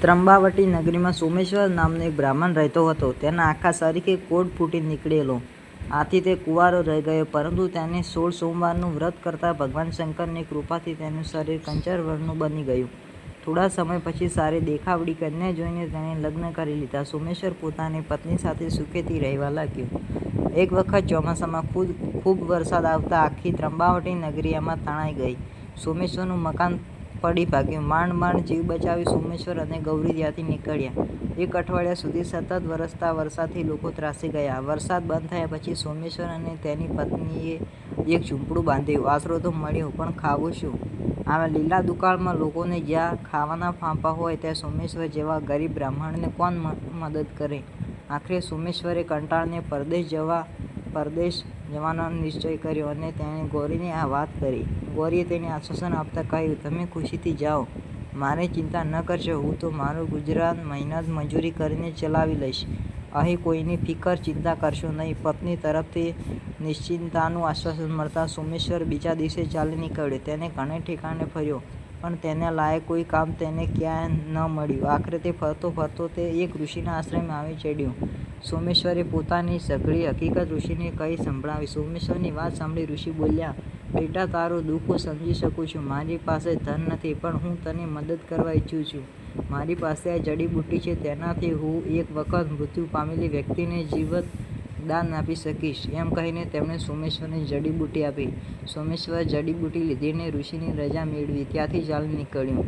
ત્રંબાવટી નગરીમાં સોમેશ્વર નામનો એક બ્રાહ્મણ રહેતો હતો. તેના આખા શરીરે કોઢ ફૂટી નીકળેલો. આથી તે કુંવારો રહી ગયો. પરંતુ તેને 16 સોમવારનું વ્રત કરતા ભગવાન શંકરની કૃપાથી તેનું શરીર કંચર વર્ણનું બની ગયું. થોડા સમય પછી સારી દેખાવડી કન્યા જોઈને તેણે લગ્ન કરી લીધા. સોમેશ્વર પોતાની પત્ની સાથે સુખેથી રહેવા લાગ્યો. એક વખત ચોમાસામાં ખૂબ વરસાદ આવતા આખી ત્રંબાવટી નગરી એમાં તણાઈ ગઈ. સોમેશ્વરનું મકાન પડી ભાગ્યું. માંડ જીવ બચાવી સોમેશ્વર અને ગૌરી ત્યાંથી નીકળ્યા. એક અઠવાડિયા સુધી સતત વરસતા વરસાદથી લોકો ત્રાસી ગયા. વરસાદ બંધ થયા પછી સોમેશ્વર અને તેની પત્નીએ એક ઝૂંપડું બાંધ્યું. આશરો તો મળ્યો, પણ ખાવું શું? આવા લીલા દુકાળમાં લોકોને જ્યાં ખાવાના ફાંફા હોય ત્યાં સોમેશ્વર જેવા ગરીબ બ્રાહ્મણને કોણ મદદ કરે? આખરે સોમેશ્વરે કંટાળીને પરદેશ જવાનો નિશ્ચય કર્યો અને તેણે ગૌરીને આ વાત કરી. ગૌરીએ તેને આશ્વાસન આપતા કહ્યું, તમે ખુશીથી જાઓ. મારી ચિંતા ન કરશો. હું તો મારું ગુજરાન મહેનત મજૂરી કરીને ચલાવી લઈશ. અહીં કોઈની ફિકર ચિંતા કરશો નહીં. પત્ની તરફથી નિશ્ચિંતતાનું આશ્વાસન મળતા સોમેશ્વર બીજા દિવસે ચાલી નીકળ્યો. તેને ઘણે ઠેકાણે ફર્યો, પણ તેના લાયક કોઈ કામ તેને ક્યાંય ન મળ્યું. આખરે તે ફરતો તે એક ઋષિના આશ્રમમાં આવી ચડ્યો. સોમેશ્વરે પોતાની સઘળી હકીકત ઋષિને કહી સંભળાવી. સોમેશ્વરની વાત સાંભળી ઋષિ બોલ્યા, બેટા, તારું દુઃખ હું સમજી શકું છું. મારી પાસે ધન નથી, પણ હું તને મદદ કરવા ઈચ્છું છું. મારી પાસે આ જડીબુટ્ટી છે. તેનાથી હું એક વખત મૃત્યુ પામેલી વ્યક્તિને જીવત દાન આપી શકીશ. એમ કહીને તેમણે સોમેશ્વરને જડીબુટ્ટી આપી. સોમેશ્વરે જડીબુટ્ટી લીધીને ઋષિની રજા મેળવી ત્યાંથી ચાલી નીકળ્યો.